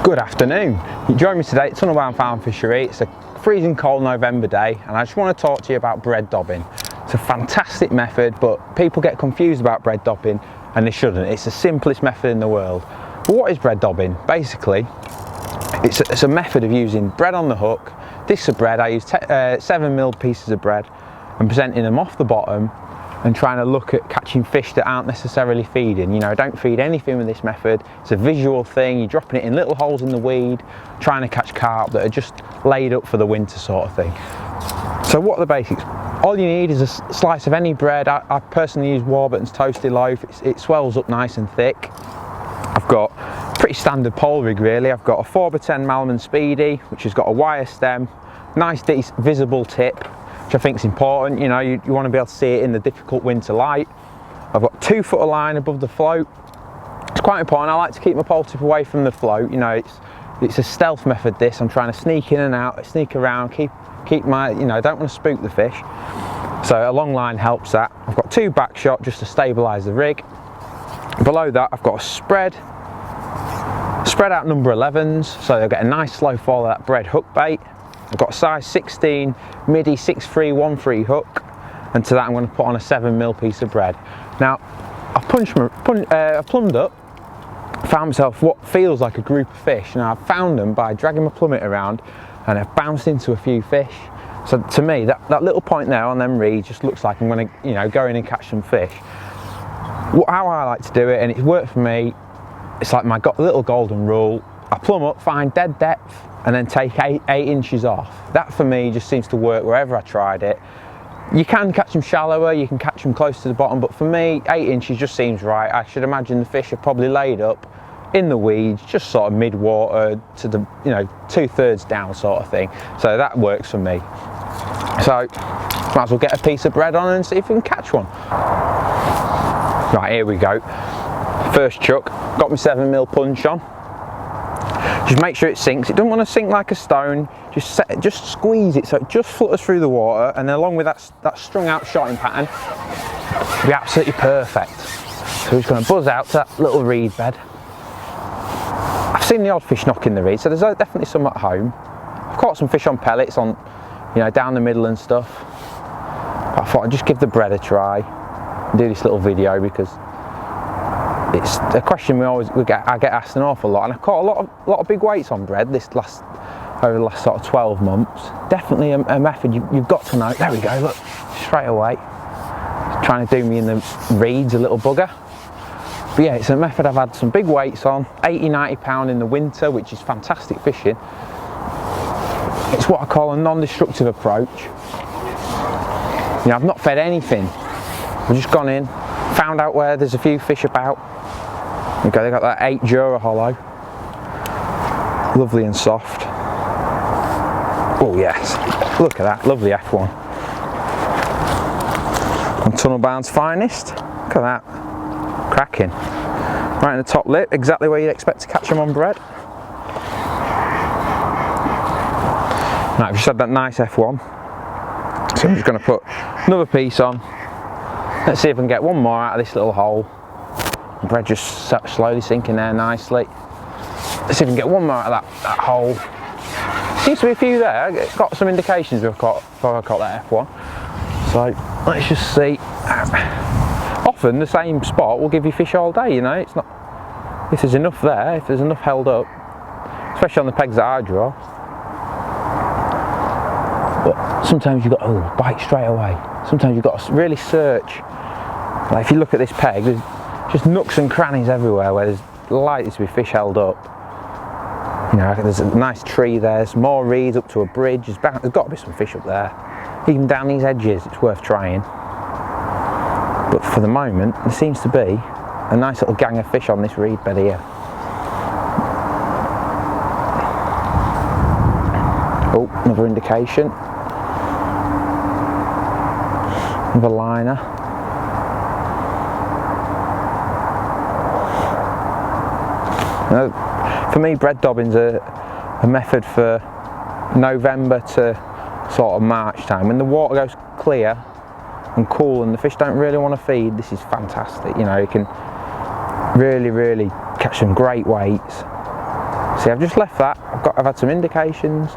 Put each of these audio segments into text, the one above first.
Good afternoon. You join me today at Tunnel Barn Farm Fishery. It's a freezing cold November day and I just want to talk to you about bread dobbing. It's a fantastic method, but people get confused about bread dobbing and they shouldn't. It's the simplest method in the world. But what is bread dobbing? Basically, it's a method of using bread on the hook. This is bread. I use 7mm pieces of bread and presenting them off the bottom and trying to look at catching fish that aren't necessarily feeding. You know, don't feed anything with this method. It's a visual thing. You're dropping it in little holes in the weed, trying to catch carp that are just laid up for the winter sort of thing. So what are the basics? All you need is a slice of any bread. I personally use Warburton's toasted loaf. It swells up nice and thick. I've got pretty standard pole rig really. I've got a 4x10 Malman Speedy, which has got a wire stem, nice visible tip, which I think is important. You know, you want to be able to see it in the difficult winter light. I've got 2 foot of line above the float. It's quite important. I like to keep my pole tip away from the float. You know, it's a stealth method this. I'm trying to sneak in and out, sneak around, keep my, you know, don't want to spook the fish. So a long line helps that. I've got 2 back shot just to stabilise the rig. Below that I've got a spread out number 11s, so they'll get a nice slow fall of that bread hook bait. I've got a size 16 midi 6.313 hook, and to that I'm going to put on a 7mm piece of bread. Now I've plumbed up, found myself what feels like a group of fish. Now I've found them by dragging my plummet around and I've bounced into a few fish. So to me that little point there on them reeds just looks like I'm going to, you know, go in and catch some fish. How I like to do it, and it's worked for me, it's like my little golden rule. I plumb up, find dead depth, and then take 8 inches off. That for me just seems to work wherever I tried it. You can catch them shallower, you can catch them close to the bottom, but for me 8 inches just seems right. I should imagine the fish are probably laid up in the weeds, just sort of mid-water to the, you know, 2/3 down sort of thing. So that works for me. So might as well get a piece of bread on and see if we can catch one. Right, here we go. First chuck, got my 7mm punch on. Just make sure it sinks. It doesn't want to sink like a stone. Just squeeze it so it just flutters through the water, and then along with that strung out shotting pattern, it'll be absolutely perfect. So we're just going to buzz out to that little reed bed. I've seen the odd fish knocking the reed, so there's definitely some at home. I've caught some fish on pellets on, you know, down the middle and stuff. But I thought I'd just give the bread a try and do this little video because it's a question I get asked an awful lot, and I've caught a lot of big weights on bread over the last sort of 12 months. Definitely a method you've got to know. There we go, look, straight away. Trying to do me in the reeds, a little bugger. But yeah, it's a method I've had some big weights on, 80-90 pound in the winter, which is fantastic fishing. It's what I call a non-destructive approach. You know, I've not fed anything. I've just gone in, found out where there's a few fish about. There you go, they got that 8 Jura hollow. Lovely and soft. Oh yes, look at that, lovely F1. On Tunnel Barn's finest. Look at that, cracking. Right in the top lip, exactly where you'd expect to catch them on bread. Right, I've just had that nice F1. So I'm just going to put another piece on. Let's see if I can get one more out of this little hole. The bread just slowly sinking there nicely. Let's see if we can get one more out of that hole. Seems to be a few there. It's got some indications before I caught that F1. So let's just see. Often the same spot will give you fish all day, you know. It's not, if there's enough there, if there's enough held up, especially on the pegs that I draw. But sometimes you've got to bite straight away. Sometimes you've got to really search. Like if you look at this peg, there's just nooks and crannies everywhere where there's likely to be fish held up. You know, there's a nice tree there, there's more reeds up to a bridge, there's got to be some fish up there. Even down these edges, it's worth trying. But for the moment, there seems to be a nice little gang of fish on this reed bed here. Oh, another indication. Another liner. For me, bread dobbing's a method for November to sort of March time. When the water goes clear and cool and the fish don't really want to feed, this is fantastic. You know, you can really catch some great weights. See, I've just left that. I've had some indications.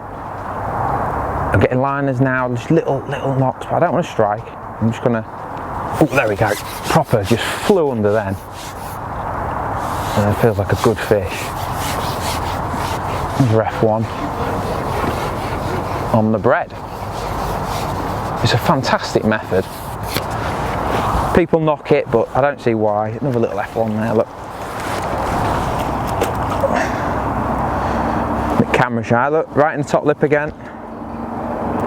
I'm getting liners now, just little knocks, but I don't want to strike. I'm just gonna, oh, there we go. Proper, just flew under then. And it feels like a good fish. There's F1 on the bread. It's a fantastic method. People knock it, but I don't see why. Another little F1 there, look. The camera shy, look, right in the top lip again.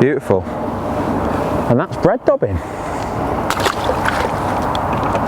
Beautiful. And that's bread dobbing.